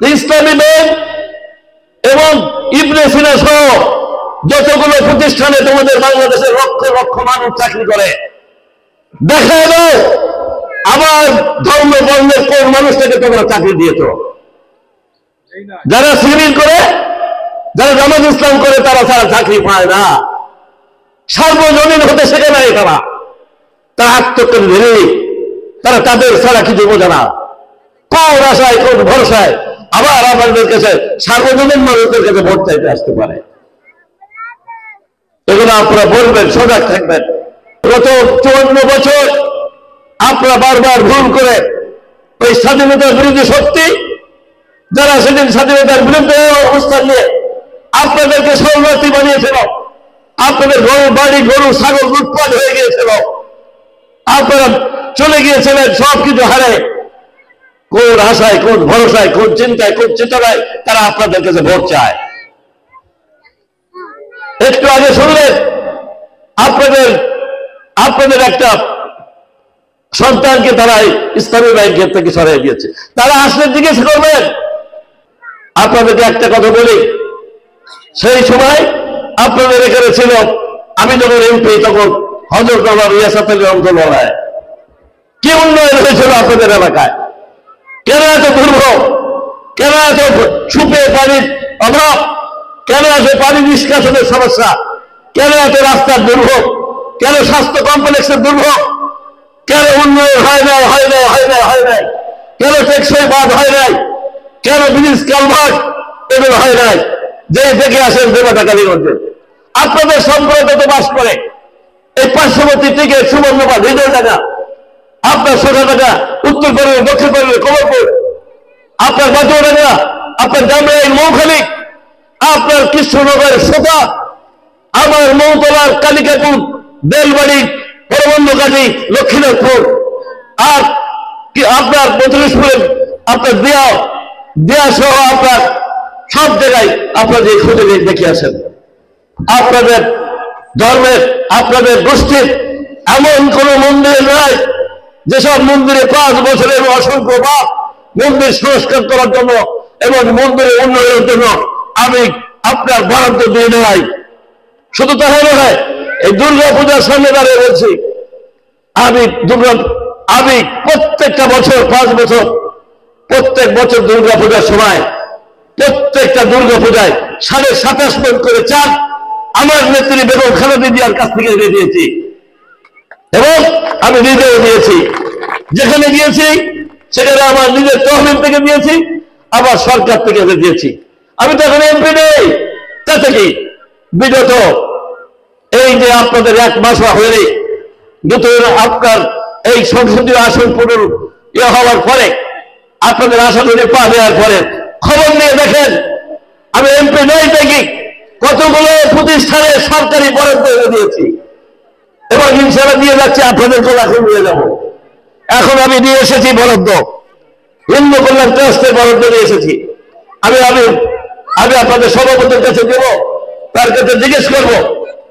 ইসলামী bank এবং ইবনে সিনা সহ যতগুলো প্রতিষ্ঠানে তোমাদের বাংলাদেশের লক্ষ লক্ষ মানুষ চাকরি করে, দেখা দাও আমার ধর্ম বর্ণের কোন মানুষটাকে তোমরা চাকরি দিয়েছ? যারা সিভিল করে, যারা জামাত ইসলাম করে, তারা ছাড়া চাকরি পায় না। সার্বজনীন হতে শেখে নাই তারা, তারা আত্মকেন্দ্র ধরে, তারা তাদের ছাড়া কিছু বোঝে না। কোন আশায় কোন ভরসায় আবার আমাদের কাছে সার্বজনীন মানুষদের কাছে ভোট চাইতে আসতে পারে? এগুলো আপনারা বলবেন, সজাগ থাকবেন। গত 54 বছর আপনারা বারবার ভুল করে ওই স্বাধীনতার বিরোধী শক্তি, যারা সেদিন স্বাধীনতার বিরুদ্ধে অবস্থান নিয়ে আপনাদেরকে শরণার্থী বানিয়েছিল, আপনাদের গরু বাড়ি গরু ছাগল লুটপাট হয়ে গিয়েছিল, আপনারা চলে গিয়েছিলেন সবকিছু হারে। কোন আশায় কোন ভরসায় কোন চিন্তায় কোন চেতনায় তারা আপনাদের কাছে ভোট চায়? একটু আগে শুনলেন আপনাদের একটা সন্তানকে তারা ইসলামী ব্যাংকের থেকে সরাই দিয়েছে। তারা আসলে জিজ্ঞেস করবেন। আপনাদেরকে একটা কথা বলি, সেই সময় আপনাদের এখানে ছিল, আমি যখন এমপি তখন হযরত আল্লাহ রিয়াসাত আলী রহমাতুল্লাহ, কি উন্নয়ন হয়েছিল আপনাদের এলাকায়? কেন এত দুর্ভোগ? কেন এত সুপে পানির অভাব? কেন এত পানি নিষ্কাশনের সমস্যা? কেন এত রাস্তার দুর্ভোগ? কেন স্বাস্থ্য কমপ্লেক্সের দুর্ভোগ? কেন উন্নয়ন হয় নাই? কেন টেকসই বাঁধ হয় নাই? কেন ব্রিজ কালভার্ট এগুলো হয় নাই? যে দেখে আসেন দেবাটা কালীগঞ্জে, আপনাদের সম্প্রদায় তো বাস করে এই পার্শ্ববর্তী থেকে সুবর্ণপাল হৃদয় টাকা, আপনার সোজা টাকা উত্তর পাড়ার দক্ষিণ পাড়ার কমলপুর, আপনার বাজুয়া টাকা, আপনার জামরাইল মৌখালী, আপনার কৃষ্ণনগর সোতা, আমার মৌতলার কালিকাপুর, বেলবাড়ি, পরবন্ধকালী, লক্ষ্মীনাথপুর, আর আপনার মধুরেশ্বরের আপনার দেয়া সহ আপনার সব জায়গায় আপনার যে খুঁজে দেখে আসেন। আপনাদের ধর্মের, আপনাদের গোষ্ঠীর এমন কোন মন্দির নাই যেসব মন্দিরে 5 বছরের অসংখ্য বাপ মন্দির সংস্কার করার জন্য এবং মন্দিরের উন্নয়নের জন্য আমি আপনার বরাদ্দ দিয়ে নেই। শুধু তাই নয়, এই দুর্গা পূজার সামনে দাঁড়িয়ে বলছি, আমি প্রত্যেকটা বছর 5 বছর প্রত্যেক বছর দুর্গা পূজার সময় প্রত্যেকটা দুর্গা পূজায় 27.5 মণ করে চাল আমার নেত্রী বেগম খালেদা জিয়ার কাছ থেকে এনে দিয়েছি এবং আমি নিজেও দিয়েছি। যেখানে দিয়েছি সেখানে আমার নিজের তহবিল থেকে দিয়েছি, আবার সরকার থেকে এনে দিয়েছি। আমি তো এখন এমপি নেই, তাতে কি বিগত এই যে আপনাদের 1 মাস হয়ে নতুন আপনার এই সংসদীয় আসন হওয়ার পরে, আপনাদের আসনে পা দেওয়ার পরে খবর নিয়ে দেখেন আমি এমপি নই দেখি কতগুলো প্রতিষ্ঠানে সরকারি বরাদ্দ দিয়েছি এবং ইনশাআল্লাহ দিয়ে যাচ্ছে, আপনাদের এখন নিয়ে যাব। এখন আমি নিয়ে এসেছি বরাদ্দ, হিন্দু কল্যাণ ট্রাস্টের বরাদ্দ নিয়ে এসেছি। আমি আপনাদের সভাপতির কাছে দেব, তার কাছে জিজ্ঞেস করবো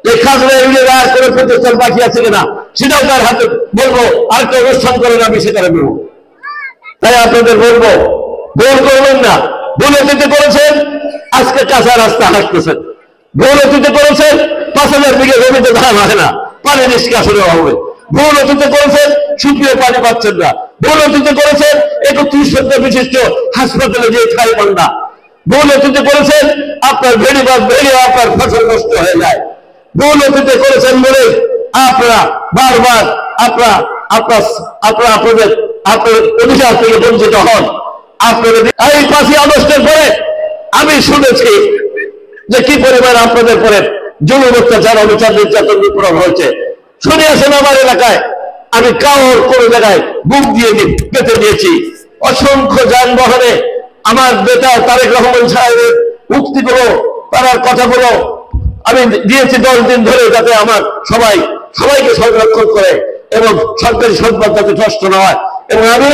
যে খাজনা এরিয়ার আর কোনো প্রতিষ্ঠান বাকি আছে কিনা, সেটাও তার হাতে বলবো। আর একটা অনুষ্ঠান করেন আমি সেখানে দেবো। তাই আপনাদের বলবো, ভুল করবেন না। ভুল অতীতে করেছেন, আজকে কাঁচা রাস্তা হাঁটতেছেন। ভুল অতীতে করেছেন, 5000 বিঘা জমিতে ধান হয় না, পানি নিষ্কাশনের অভাবে। ভুল অতীতে করেছেন, সুপ্রিয় পানি পাচ্ছেন না। ভুল অতীতে করেছেন, 31 শয্যা বিশিষ্ট হাসপাতালে যে ঠাই পান না। ভুল অতীতে করেছেন, আপনার ভেড়িবাদ ভেড়ে আপনার ফসল নষ্ট হয়ে যায়। ভুল অতীতে করেছেন বলে আপনারা বারবার আপনাদের অধিকার থেকে বঞ্চিত হন। আপনাদের এই 5ই আগস্টের পরে আমি শুনেছি যে কি পরিমাণ আপনাদের পরে জুলুম অত্যাচার অবিচার নির্যাতন নিপীড়ন হয়েছে। শুনে আসেন আমার এলাকায় আমি কাউর কোন জায়গায় বুক দিয়ে পেতে দিয়েছি। অসংখ্য যানবাহনে আমার নেতা তারেক রহমান সাহেবের উক্তিগুলো, তার কথাগুলো আমি দিয়েছি 10 দিন ধরে, যাতে আমার সবাইকে সংরক্ষণ করে এবং সরকারি সম্পদ যাতে নষ্ট না হয়। এবং আমি